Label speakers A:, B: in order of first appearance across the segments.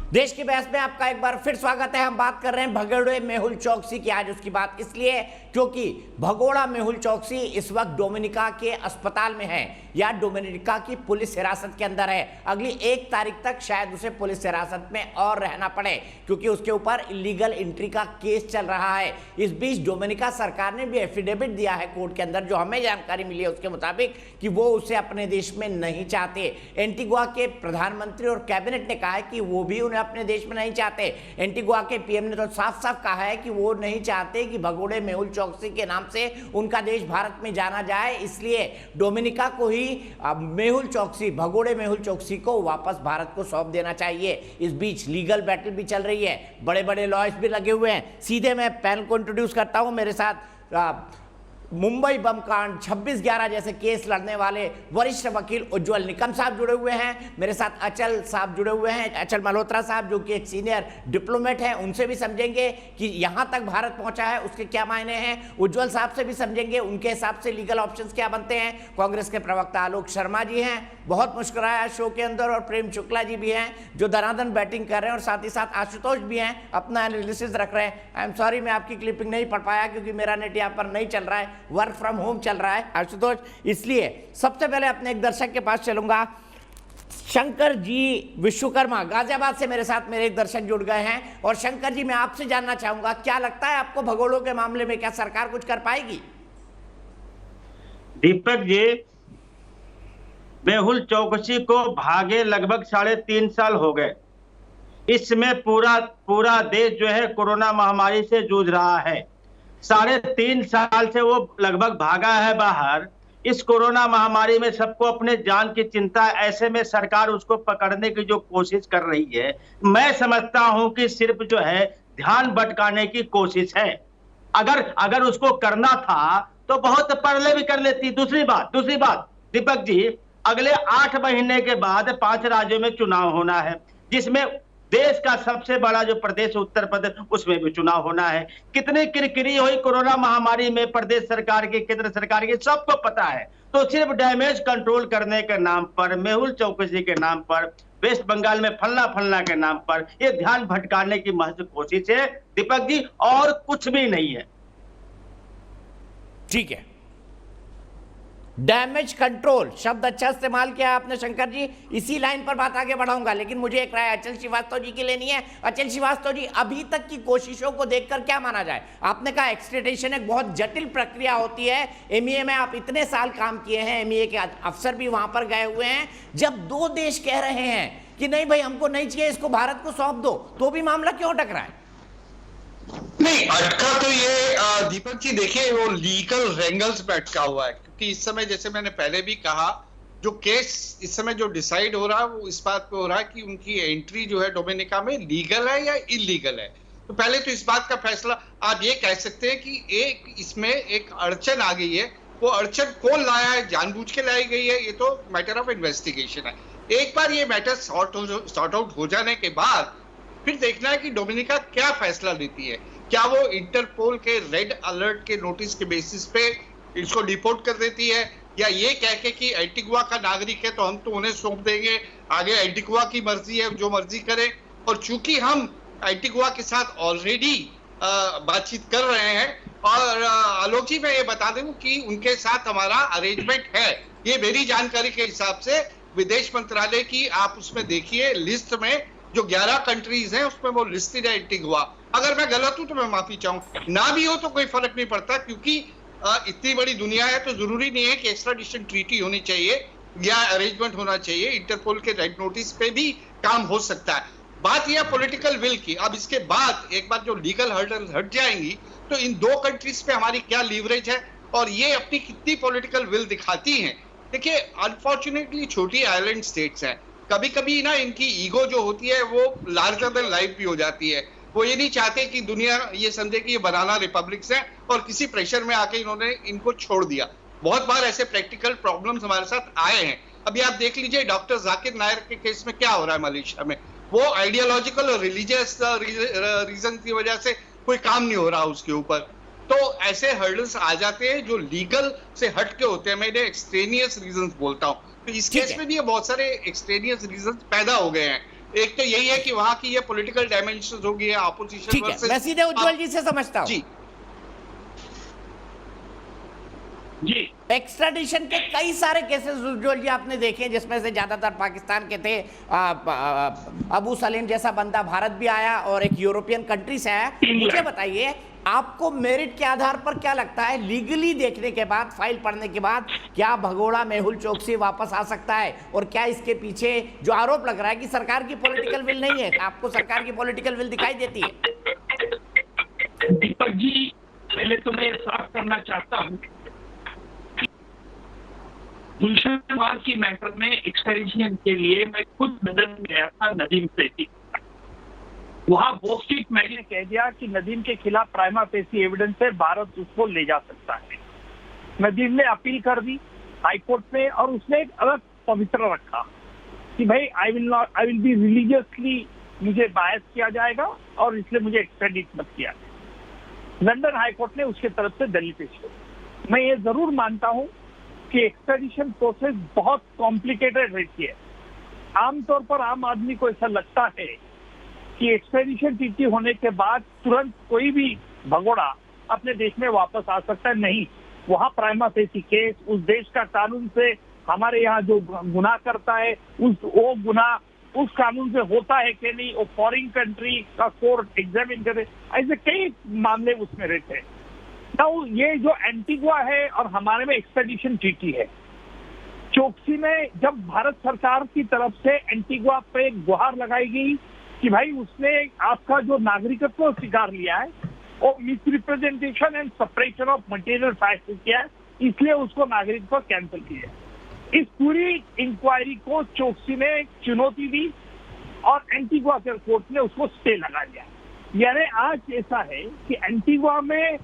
A: देश की बहस में आपका एक बार फिर स्वागत है। हम बात कर रहे हैं भगोड़े मेहुल चोकसी की। आज उसकी बात इसलिए क्योंकि भगोड़ा मेहुल चोकसी इस वक्त डोमिनिका के अस्पताल में है या डोमिनिका की पुलिस हिरासत के अंदर है। अगली 1 तारीख तक शायद उसे पुलिस हिरासत में और रहना पड़े क्योंकि उसके ऊपर इलीगल एंट्री का केस चल रहा है। इस बीच डोमिनिका सरकार ने भी एफिडेविट दिया है कोर्ट के अंदर, जो हमें जानकारी मिली है उसके मुताबिक, कि वो उसे अपने देश में नहीं चाहते। एंटीगुआ के प्रधानमंत्री और कैबिनेट ने कहा है कि वो भी उन्हें अपने देश में नहीं चाहते। एंटीगुआ के पीएम ने तो साफ साफ कहा है कि वो नहीं चाहते कि भगोड़े मेहुल चोकसी के नाम से उनका देश भारत में जाना जाए, इसलिए डोमिनिका को ही मेहुल चोकसी, भगोड़े मेहुल चोकसी को वापस भारत को सौंप देना चाहिए। इस बीच लीगल बैटल भी चल रही है, बड़े बड़े लॉयर्स भी लगे हुए हैं। सीधे मैं पैनल को इंट्रोड्यूस करता हूं। मेरे साथ मुंबई बम कांड 26/11 जैसे केस लड़ने वाले वरिष्ठ वकील उज्जवल निकम साहब जुड़े हुए हैं। मेरे साथ अचल साहब जुड़े हुए हैं, अचल मल्होत्रा साहब, जो कि एक सीनियर डिप्लोमेट हैं। उनसे भी समझेंगे कि यहाँ तक भारत पहुँचा है उसके क्या मायने हैं। उज्जवल साहब से भी समझेंगे उनके हिसाब से लीगल ऑप्शंस क्या बनते हैं। कांग्रेस के प्रवक्ता आलोक शर्मा जी हैं, बहुत मुस्कुराया शो के अंदर, और प्रेम शुक्ला जी भी हैं जो दनादन बैटिंग कर रहे हैं, और साथ ही साथ आशुतोष भी हैं, अपना एनालिसिस रख रहे हैं। आई एम सॉरी, मैं आपकी क्लिपिंग नहीं पढ़ पाया क्योंकि मेरा नेट यहाँ पर नहीं चल रहा है, वर्क फ्रॉम होम चल रहा है आशुतोष, इसलिए सबसे पहले अपने एक दर्शक के पास चलूंगा। शंकर जी विश्वकर्मा गाजियाबाद से मेरे साथ मेरे एक दर्शक जुड़ गए हैं। और शंकर जी, मैं आपसे जानना चाहूंगा, क्या लगता है आपको भगोड़ों के मामले में क्या सरकार कुछ कर पाएगी?
B: दीपक जी, मेहुल चोकसी को भागे लगभग 3.5 साल हो गए। इसमें पूरा देश जो है कोरोना महामारी से जूझ रहा है। 3.5 साल से वो लगभग भागा है बाहर। इस कोरोना महामारी में सबको अपने जान की चिंता, ऐसे में सरकार उसको पकड़ने की जो कोशिश कर रही है, मैं समझता हूं कि सिर्फ जो है ध्यान भटकाने की कोशिश है। अगर उसको करना था तो बहुत पहले भी कर लेती। दूसरी बात दीपक जी, अगले 8 महीने के बाद 5 राज्यों में चुनाव होना है, जिसमें देश का सबसे बड़ा जो प्रदेश उत्तर प्रदेश, उसमें भी चुनाव होना है। कितनी किरकिरी हुई कोरोना महामारी में प्रदेश सरकार की, केंद्र सरकार की, सबको पता है। तो सिर्फ डैमेज कंट्रोल करने के नाम पर, मेहुल चोकसी के नाम पर, वेस्ट बंगाल में फलना के नाम पर ये ध्यान भटकाने की महज कोशिश है दीपक जी, और कुछ भी नहीं है।
A: ठीक है, डैमेज कंट्रोल शब्द अच्छा इस्तेमाल किया आपने शंकर जी, इसी लाइन पर बात आगे बढ़ाऊंगा, लेकिन मुझे एक राय अचल श्रीवास्तव जी की लेनी है। अचल श्रीवास्तव जी, अभी तक की कोशिशों को देखकर क्या माना जाए? आपने कहा एक्सट्रेडिशन एक बहुत जटिल प्रक्रिया होती है, एमईए में आप इतने साल काम किए हैं, एमईए के अफसर भी वहां पर गए हुए हैं। जब 2 देश कह रहे हैं कि नहीं भाई हमको नहीं चाहिए, इसको भारत को सौंप दो, तो भी मामला क्यों अटक रहा है?
C: नहीं अटका तो ये दीपक जी देखिए, वो लीगल रेंगल्स पे अटका हुआ है, क्योंकि इस समय जैसे मैंने पहले भी कहा, जो केस इस समय जो डिसाइड हो रहा है वो इस बात पे हो रहा है कि उनकी एंट्री जो है डोमिनिका में लीगल है या इलीगल है। तो पहले तो इस बात का फैसला आप ये कह सकते हैं कि इसमें एक अड़चन आ गई है। वो अड़चन कौन लाया है, जानबूझ के लाई गई है, ये तो मैटर ऑफ इन्वेस्टिगेशन है। एक बार ये मैटर सॉर्ट आउट हो जाने के बाद फिर देखना है कि डोमिनिका क्या फैसला लेती है। क्या वो इंटरपोल के रेड अलर्ट के नोटिस के बेसिस पे इसको डिपोर्ट कर देती है, या ये कह के कि एंटीगुआ का नागरिक है तो हम तो उन्हें सौंप देंगे, आगे एंटीगुआ की मर्जी है, जो मर्जी करे। और चूंकि हम एंटीगुआ के साथ ऑलरेडी बातचीत कर रहे हैं, और आलोक जी मैं ये बता दूं कि उनके साथ हमारा अरेंजमेंट है, ये मेरी जानकारी के हिसाब से विदेश मंत्रालय की, आप उसमें देखिए लिस्ट में जो 11 कंट्रीज हैं उसमें वो लिस्टेड है एंटीगुआ। अगर मैं गलत हूं तो मैं माफी चाहूं, ना भी हो तो कोई फर्क नहीं पड़ता, क्योंकि इतनी बड़ी दुनिया है तो जरूरी नहीं है कि एक्स्ट्राडिशन ट्रीटी होनी चाहिए या अरेंजमेंट होना चाहिए। इंटरपोल के रेड नोटिस पे भी काम हो सकता है। बात यह पॉलिटिकल विल की। अब इसके बाद एक बार जो लीगल हर्डल हट जाएंगी तो इन 2 कंट्रीज पे हमारी क्या लीवरेज है और ये अपनी कितनी पॉलिटिकल विल दिखाती हैं। देखिए, अनफॉर्चुनेटली छोटी आइलैंड स्टेट्स हैं, कभी कभी ना इनकी ईगो जो होती है वो लार्जर देन लाइफ भी हो जाती है। वो ये नहीं चाहते कि दुनिया ये समझे कि ये बनाना रिपब्लिक्स हैं, और किसी प्रेशर में आके इन्होंने इनको छोड़ दिया। बहुत बार ऐसे प्रैक्टिकल प्रॉब्लम्स हमारे साथ आए हैं। अभी आप देख लीजिए डॉक्टर जाकिर नायर के केस में क्या हो रहा है मलेशिया में। वो आइडियोलॉजिकल और रिलीजियस रीजन की वजह से कोई काम नहीं हो रहा उसके ऊपर। तो ऐसे हर्डल्स आ जाते हैं जो लीगल से हट के होते हैं। मैं एक्सट्रेनियस रीजंस बोलता हूँ, तो इस केस में भी बहुत सारे एक्सट्रेनियस रीजंस पैदा हो गए हैं। एक तो यही है कि वहां की ये पॉलिटिकल डायमेंशन होगी, ऑपोजिशन
A: ठीक है, मैं सीधे उज्जवल जी से समझता हूँ।
C: जी
D: जी
A: एक्स्ट्राडिशन के कई सारे केसेस उज्जवल जी आपने देखे, जिसमें से ज्यादातर पाकिस्तान के थे। अबू सलीम जैसा बंदा भारत भी आया और एक यूरोपियन कंट्री से आया। मुझे बताइए, आपको मेरिट के आधार पर क्या लगता है, लीगली देखने के बाद, फाइल पढ़ने के बाद, क्या भगोड़ा मेहुल चोकसी वापस आ सकता है? और क्या इसके पीछे जो आरोप लग रहा है कि सरकार की पॉलिटिकल विल नहीं है, आपको सरकार की पॉलिटिकल विल दिखाई देती है?
D: दीपक जी, पहले तो मैं साफ करना चाहता हूँ, गुलशन की मैटर में एक्सट्रेडिशन के लिए मैं खुद लंदन गया था नदीम पेशी। वहां बोस्टिक मैंने कह दिया कि नदीम के खिलाफ प्राइमा फेसी एविडेंस है, भारत उसको ले जा सकता है। नदीम ने अपील कर दी हाईकोर्ट में, और उसने एक अलग पवित्र रखा कि भाई आई विल बी रिलीजियसली, मुझे बायस किया जाएगा और इसलिए मुझे एक्सट्रेडिट मत किया। लंदन हाईकोर्ट ने उसके तरफ से दलील पेश की। मैं ये जरूर मानता हूं कि एक्सट्रेडिशन प्रोसेस बहुत कॉम्प्लिकेटेड रहती है। आमतौर पर आम आदमी को ऐसा लगता है कि एक्सट्रेडिशन ट्रीटी होने के बाद तुरंत कोई भी भगोड़ा अपने देश में वापस आ सकता है। नहीं, वहां प्राइमा फेसी केस, उस देश का कानून से हमारे यहाँ जो गुनाह करता है वो गुनाह उस कानून से होता है कि नहीं, वो फॉरेन कंट्री का कोर्ट एग्जामिन करे, ऐसे कई मामले उसमें रहते हैं। तो ये जो एंटीगुआ है और हमारे में एक्सट्रेडिशन ट्रीटी है, चोकसी में जब भारत सरकार की तरफ से एंटीगुआ पे गुहार लगाई गई कि भाई उसने आपका जो नागरिकत्व स्वीकार लिया है वो misrepresentation and separation of material fact किया है, इसलिए उसको नागरिकत्व कैंसिल किया। इस पूरी इंक्वायरी को चोकसी ने चुनौती दी और एंटीगुआ के कोर्ट ने उसको स्टे लगा दिया। यानी आज ऐसा है कि एंटीगुआ में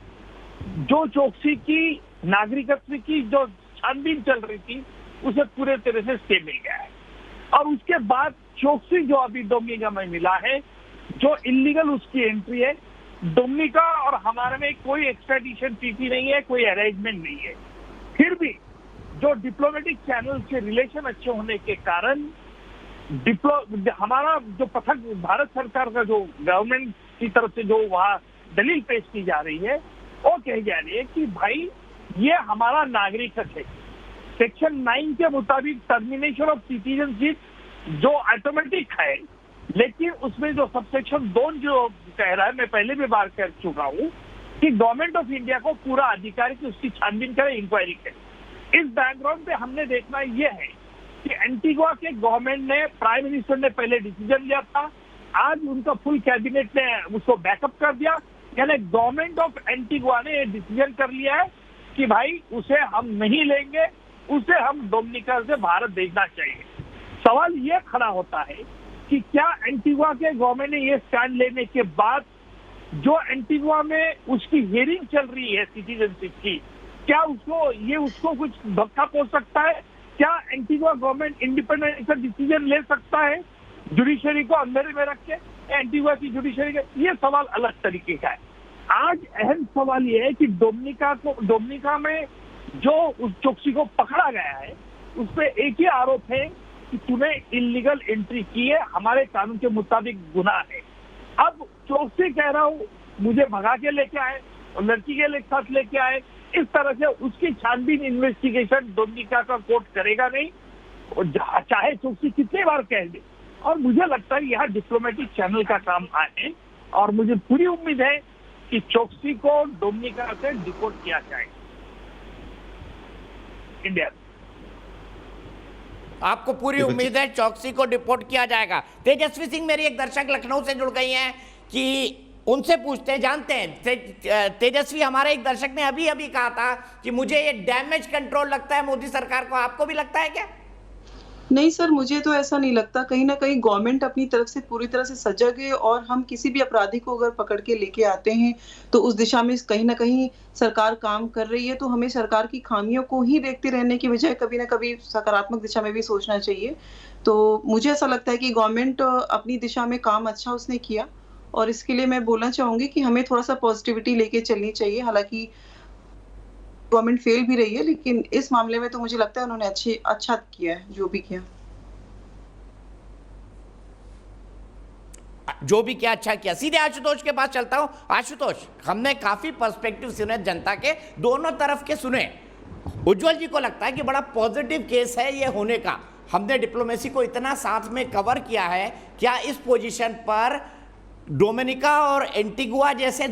D: जो चोकसी की नागरिकत्व की जो छानबीन चल रही थी उसे पूरे तरह से स्टे मिल गया है, और उसके बाद चोकसी जो अभी डोमिनिका में मिला है, जो इलीगल उसकी एंट्री है, डोमिनिका और हमारे में कोई एक्सट्रेडिशन ट्रीटी नहीं है, कोई अरेंजमेंट नहीं है। फिर भी जो डिप्लोमेटिक चैनल के रिलेशन अच्छे होने के कारण हमारा जो पथक भारत सरकार का जो गवर्नमेंट की तरफ से जो वहाँ दलील पेश की जा रही है, वो कही जा रही है कि भाई ये हमारा नागरिक है। सेक्शन 9 के मुताबिक टर्मिनेशन ऑफ सिटीजनशिप जो ऑटोमेटिक है, लेकिन उसमें जो सबसेक्शन 2 जो कह रहा है, मैं पहले भी बात कर चुका हूँ कि गवर्नमेंट ऑफ इंडिया को पूरा अधिकार की उसकी छानबीन करे, इंक्वायरी करे। इस बैकग्राउंड पे हमने देखना ये है कि एंटीगुआ के गवर्नमेंट ने, प्राइम मिनिस्टर ने पहले डिसीजन लिया था, आज उनका फुल कैबिनेट ने उसको बैकअप कर दिया। यानी गवर्नमेंट ऑफ एंटीगुआ ने डिसीजन कर लिया है कि भाई उसे हम नहीं लेंगे, उसे हम डोमिनिका से भारत भेजना चाहिए। सवाल ये खड़ा होता है कि क्या एंटीगुआ के गवर्नमेंट ने ये स्टैंड लेने के बाद जो एंटीगुआ में उसकी हियरिंग चल रही है सिटीजनशिप की, क्या उसको कुछ धक्का पहुंच सकता है? क्या एंटीगुआ गवर्नमेंट इंडिपेंडेंट डिसीजन ले सकता है जुडिशरी को अंधेरे में रख के? एंटीगुआ की जुडिशरी का ये सवाल अलग तरीके का है। आज अहम सवाल ये है कि डोमिनिका में जो उस चोकसी को पकड़ा गया है उस पर एक ही आरोप है कि तूने इलीगल एंट्री की है, हमारे कानून के मुताबिक गुनाह है। अब चोकसी कह रहा हूँ मुझे भगा के लेके आए और लड़की के साथ लेके आए, इस तरह से उसकी छानबीन इन्वेस्टिगेशन डोमिनिका का कोर्ट करेगा नहीं, चाहे चोकसी कितनी बार कह दे। और मुझे लगता है यह डिप्लोमेटिक चैनल का काम है, और मुझे पूरी उम्मीद है कि चोकसी को डोमिनिका से डिपोर्ट किया जाएगा इंडिया।
A: आपको पूरी उम्मीद है चौकसी को डिपोर्ट किया जाएगा? तेजस्वी सिंह, मेरी एक दर्शक लखनऊ से जुड़ गई हैं कि उनसे पूछते हैं, जानते हैं तेजस्वी, हमारे एक दर्शक ने अभी अभी कहा था कि मुझे ये डैमेज कंट्रोल लगता है मोदी सरकार को, आपको भी लगता है क्या?
E: नहीं सर, मुझे तो ऐसा नहीं लगता। कहीं ना कहीं गवर्नमेंट अपनी तरफ से पूरी तरह से सजग है, और हम किसी भी अपराधी को अगर पकड़ के लेके आते हैं तो उस दिशा में कहीं ना कहीं सरकार काम कर रही है। तो हमें सरकार की खामियों को ही देखते रहने की बजाय कभी ना कभी सकारात्मक दिशा में भी सोचना चाहिए। तो मुझे ऐसा लगता है कि गवर्नमेंट अपनी दिशा में काम अच्छा उसने किया, और इसके लिए मैं बोलना चाहूंगी कि हमें थोड़ा सा पॉजिटिविटी लेके चलनी चाहिए। हालांकि गवर्नमेंट फेल भी रही है, लेकिन इस मामले में तो मुझे लगता है उन्होंने अच्छा किया है जो भी किया।
A: जो भी क्या अच्छा किया। सीधे आशुतोष के पास चलता हूं। आशुतोष, हमने काफी पर्सपेक्टिव सुने जनता के, दोनों तरफ के सुने। उज्जवल जी को लगता है कि बड़ा पॉजिटिव केस है ये होने का, हमने डिप्लोमेसी को इतना साथ में कवर किया है, क्या इस पोजीशन पर डोमिनिका और एंटीगुआ जैसे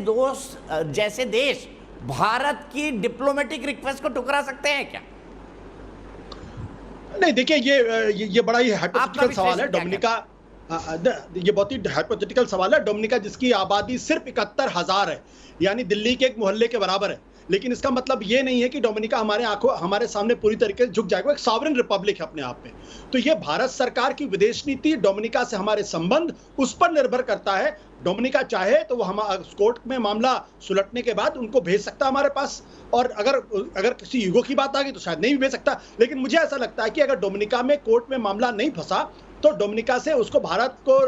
A: देश भारत की डिप्लोमेटिक रिक्वेस्ट को ठुकरा सकते हैं क्या?
F: नहीं, देखिए ये बड़ा ही हाइपोथेटिकल सवाल है। डोमिनिका, ये बहुत ही हाइपोथेटिकल सवाल है। डोमिनिका जिसकी आबादी सिर्फ 71,000 है, यानी दिल्ली के एक मोहल्ले के बराबर है, लेकिन इसका मतलब ये नहीं है कि डोमिनिका हमारे सामने पूरी तरीके से झुक जाएगा। एक सॉवरेन रिपब्लिक है अपने आप में। तो ये भारत सरकार की विदेश नीति, डोमिनिका से हमारे संबंध, उस पर निर्भर करता है। डोमिनिका चाहे तो वो हम कोर्ट में मामला सुलटने के बाद उनको भेज सकता है हमारे पास, और अगर किसी युगों की बात आ गई तो शायद नहीं भी भेज सकता। लेकिन मुझे ऐसा लगता है कि अगर डोमिनिका में कोर्ट में मामला नहीं फंसा तो डोमिनिका से उसको भारत को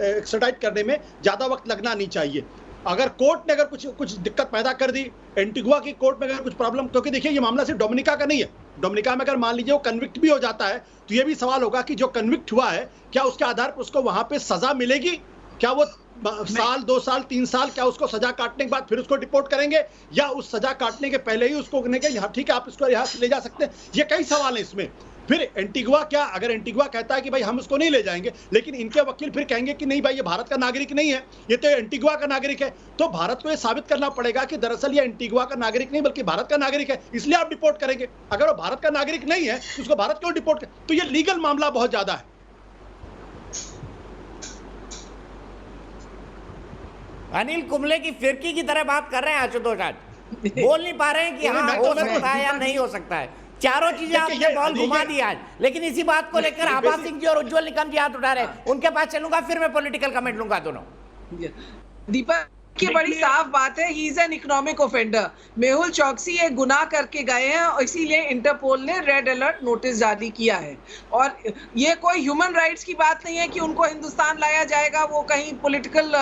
F: एक्स्ट्राडाइट करने में ज्यादा वक्त लगना नहीं चाहिए। अगर कोर्ट ने अगर कुछ दिक्कत पैदा कर दी, एंटीगुआ की कोर्ट में अगर कुछ प्रॉब्लम, क्योंकि देखिए ये मामला सिर्फ डोमिनिका का नहीं है। डोमिनिका में अगर मान लीजिए वो कन्विक्ट भी हो जाता है तो ये भी सवाल होगा कि जो कन्विक्ट हुआ है क्या उसके आधार पर उसको वहां पे सजा मिलेगी? क्या वो साल, 2 साल, 3 साल, क्या उसको सजा काटने के बाद फिर उसको डिपोर्ट करेंगे, या उस सजा काटने के पहले ही उसको ठीक है आप इसको यहाँ से ले जा सकते हैं? ये कई सवाल हैं इसमें। फिर एंटीगुआ, क्या अगर एंटीगुआ कहता है कि भाई हम उसको नहीं ले जाएंगे, लेकिन इनके वकील फिर कहेंगे कि नहीं भाई ये भारत का नागरिक नहीं है, ये तो एंटीगुआ का नागरिक है, तो भारत को ये साबित करना पड़ेगा कि दरअसल ये एंटीगुआ का नागरिक नहीं बल्कि भारत का नागरिक है, इसलिए आप डिपोर्ट करेंगे। अगर वो भारत का नागरिक नहीं है तो उसको भारत क्यों डिपोर्ट करें? तो ये लीगल मामला बहुत ज्यादा है।
A: अनिल कुंबले की फिरकी की तरह बात कर रहे हैं आशुतोष आज, बोल नहीं पा रहे हैं कि हाँ हो सकता है या नहीं हो सकता है। चारों चीजें आपने बॉल घुमा दी आज, लेकिन इसी बात को लेकर आभा सिंह जी और उज्जवल निकम जी हाथ उठा रहे हैं, उनके पास चलूंगा, फिर मैं पॉलिटिकल कमेंट लूंगा दोनों।
G: दीपक की बड़ी साफ बात है, he is an economic offender. Mehul चौकसी एक गुनाह करके गए हैं और इसीलिए इंटरपोल ने रेड अलर्ट नोटिस जारी किया है। और ये कोई ह्यूमन राइट्स की बात नहीं है कि उनको हिंदुस्तान लाया जाएगा, वो कहीं पॉलिटिकल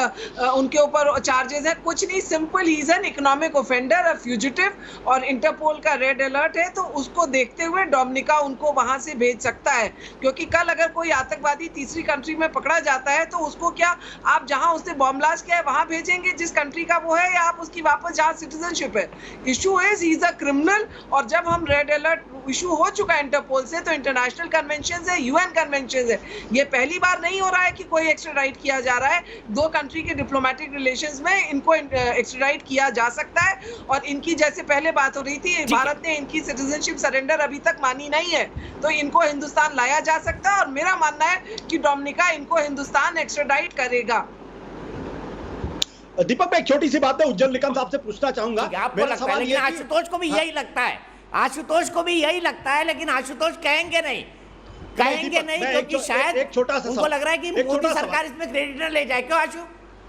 G: उनके ऊपर चार्जेस हैं, कुछ नहीं। Simple, he is an economic offender, a fugitive, और इंटरपोल का रेड अलर्ट है, तो उसको देखते हुए डोमिनिका उनको वहां से भेज सकता है। क्योंकि कल अगर कोई आतंकवादी तीसरी कंट्री में पकड़ा जाता है तो उसको क्या आप जहां उसने बॉम्ब ब्लास्ट किया है वहां भेजेंगे जिस कंट्री का वो है, या आप उसकी वापस जहां सिटीजनशिप है? Issue is he is a criminal. और जब हम रेड अलर्ट इशू हो चुका है इंटरपोल से, तो इंटरनेशनल कन्वेंशन है, यूएन कन्वेंशन है, ये पहली बार नहीं हो रहा है कि कोई एक्स्ट्राडाइट किया जा रहा है। 2 कंट्री के डिप्लोमेटिक रिलेशंस में इनको एक्स्ट्राडाइट किया जा सकता है। और इनकी जैसे पहले बात हो रही थी, भारत ने इनकी सिटीजनशिप सरेंडर अभी तक मानी नहीं है, तो इनको हिंदुस्तान लाया जा सकता है। और मेरा मानना है कि डोमिनिका इनको हिंदुस्तान एक्स्ट्राडाइट करेगा।
F: दीपक मैं एक छोटी सी बात है उज्जवल निकम साहब से पूछना चाहूंगा।
A: आपको लगता है, लेकिन आशुतोष को भी यही लगता है, आशुतोष को भी यही लगता है, लेकिन आशुतोष कहेंगे नहीं क्योंकि शायद
F: एक छोटा सा
A: उनको लग रहा है कि मोदी सरकार इसमें क्रेडिट ले जाए। क्यों आशु?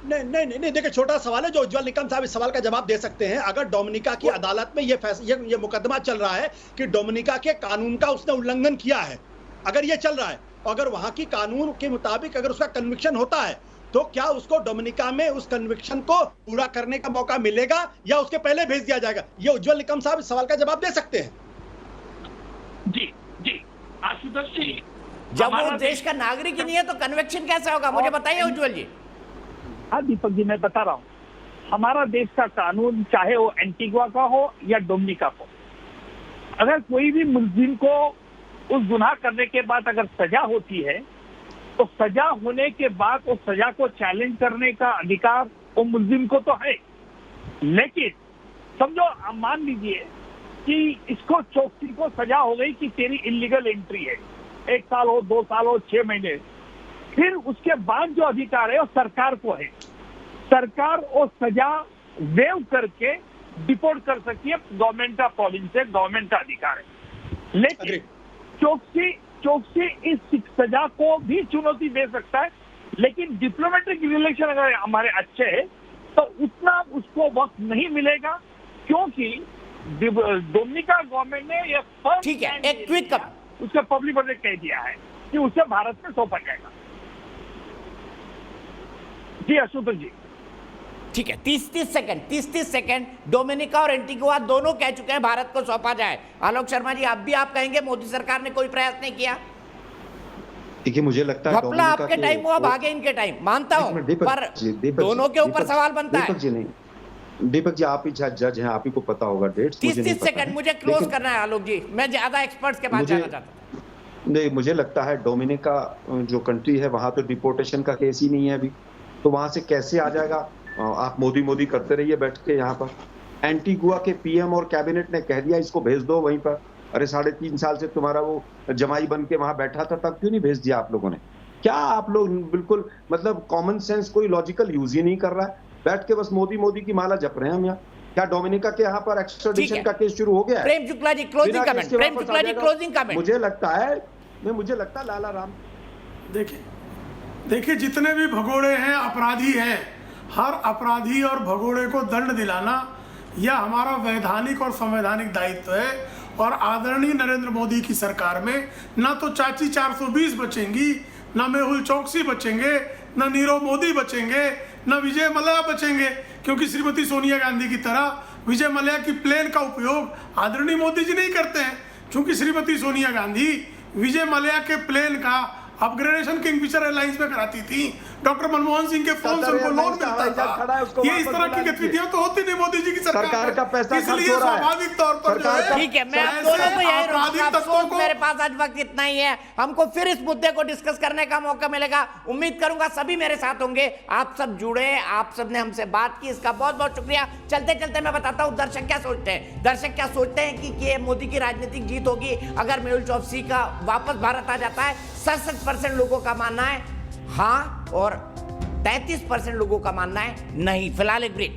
F: नहीं, देखिए छोटा सवाल है जो उज्जवल निकम साहब इस सवाल का जवाब दे सकते हैं। अगर डोमिनिका की अदालत में ये मुकदमा चल रहा है कि डोमिनिका के कानून का उसने उल्लंघन किया है, अगर ये चल रहा है, अगर वहां की कानून के मुताबिक अगर उसका कन्विक्शन होता है, तो क्या उसको डोमिनिका में उस कन्विक्शन को पूरा करने का मौका मिलेगा या उसके पहले भेज दिया जाएगा? ये उज्जवल निकम साहब इस सवाल का जवाब दे सकते हैं।
D: जी आशुतोष जी,
A: जब वो देश का नागरिक ही नहीं है तो कन्विक्शन कैसे होगा, मुझे बताइए उज्जवल जी।
D: हाँ दीपक जी, मैं बता रहा हूँ, हमारा देश का कानून चाहे वो एंटीगुआ का हो या डोमिनिका को, अगर कोई भी मुल्जिम को उस गुनाह करने के बाद अगर सजा होती है तो सजा होने के बाद उस सजा को चैलेंज करने का अधिकार वो मुल्जिम को तो है। लेकिन समझो, मान लीजिए कि इसको चौकसी को सजा हो गई कि तेरी इलीगल एंट्री है, 1 साल हो, 2 साल हो, 6 महीने, फिर उसके बाद जो अधिकार है वो सरकार को है। सरकार वो सजा वेव करके डिपोर्ट कर सकती है, गवर्नमेंट का प्रोविंस है, गवर्नमेंट का अधिकार है। लेकिन चौकसी इस सजा को भी चुनौती दे सकता है, लेकिन डिप्लोमेटिक रिलेशन अगर हमारे अच्छे हैं तो उतना उसको वक्त नहीं मिलेगा, क्योंकि डोमिनिका गवर्नमेंट ने यह
A: ठीक है, एक क्विक
D: उसका पब्लिक बजट कह दिया है कि उसे भारत में सौंपा जाएगा। जी आशुतोष जी,
A: ठीक है, 30 सेकंड डोमिनिका और एंटीगुआ दोनों कह चुके हैं भारत को सौंपा जाए। आलोक शर्मा जी, आप कहेंगे मोदी सरकार ने कोई प्रयास नहीं किया?
H: देखिए मुझे लगता है
A: घपला
H: डोमिनिका
A: आपके
H: के
A: टाइम हुआ,
H: वो-
A: भागे इनके टाइम, मानता
H: एक
A: हूं,
H: मिनट, दीपक
A: पर
H: जी, दीपक
A: दोनों
H: जी,
A: के ऊपर
H: दीपक-
A: सवाल बनता है।
H: दीपक जी नहीं, दीपक जी आप ही जज हैं, आप ही को पता होगा डेट्स, मुझे नहीं
A: 30
H: पता
A: सेकंड
H: है।
A: मुझे क्लोज
H: लेकिन
A: करना है आलोक जी, मैं ज्यादा एक्सपर्ट्स के पास
H: मुझे-
A: जाना चाहता हूं।
H: नहीं, मुझे लगता है डोमिनिका जो कंट्री है वहां तो डिपोर्टेशन का केस ही नहीं है अभी, तो वहां से कैसे आ जाएगा? आप मोदी मोदी करते रहिए बैठ के यहाँ पर। एंटीगुआ के पीएम और कैबिनेट ने कह दिया इसको भेज दो वहीं पर। अरे 3.5 साल से तुम्हारा वो जमाई बन के वहां बैठा था, तब क्यों नहीं भेज दिया आप लोगों ने? क्या आप लोग बिल्कुल मतलब कॉमन सेंस कोई लॉजिकल यूज ही नहीं कर रहा है, बैठ के बस मोदी मोदी की माला जप रहे हैं हम यहाँ। क्या डोमिनिका के यहाँ पर एक्स्ट्राडिशन का केस शुरू हो गया है?
A: प्रेम शुक्ला जी क्लोजिंग
H: बिना केस
A: कमेंट,
H: के
A: प्रेम
H: वापस
A: शुक्ला
H: आ
A: जी
H: जाएगा।
A: Closing comment.
H: मुझे लगता है लाला राम,
I: देखिए जितने भी भगोड़े हैं, अपराधी हैं, हर अपराधी और भगोड़े को दंड दिलाना यह हमारा वैधानिक और संवैधानिक दायित्व है। और आदरणीय नरेंद्र मोदी की सरकार में ना तो चाची 420 बचेंगी, ना मेहुल चौकसी बचेंगे, ना नीरव मोदी बचेंगे, ना विजय मल्ल्या बचेंगे, क्योंकि श्रीमती सोनिया गांधी की तरह विजय मल्ल्या की प्लेन का उपयोग आदरणीय मोदी जी नहीं करते हैं, क्योंकि श्रीमती सोनिया गांधी विजय मल्ल्या के प्लेन का अपग्रेडेशन किंगफिशर एयरलाइंस में कराती थी। डॉक्टर मनमोहन सिंह के फोन से उनको लोन मिलता था। ये इस तरह की गतिविधियां तो होती नहीं मोदी जी की
H: सरकार का पैसा
I: इसलिए
H: खर्च हो रहा है।
I: स्वाभाविक तौर पर जो है
A: ठीक है, मैं आप
I: ऐसे
A: दोनों को यही
I: आपराधिक
A: रोकूंगा।
I: तत्वों
A: अफसोस
I: को
A: मेरे पास आज वक्त इतना ही है, हमको फिर इस मुद्दे को डिस्कस करने का मौका मिलेगा। उम्मीद करूंगा सभी मेरे साथ होंगे, आप सब जुड़े, आप सब ने हमसे बात की, इसका बहुत बहुत शुक्रिया। चलते चलते मैं बताता हूं दर्शक क्या सोचते हैं। दर्शक क्या सोचते हैं कि ये मोदी की राजनीतिक जीत होगी अगर मेहुल चौकसी का वापस भारत आ जाता है। 67% लोगों का मानना है हाँ और 33% लोगों का मानना है नहीं। फिलहाल एक ब्रेक।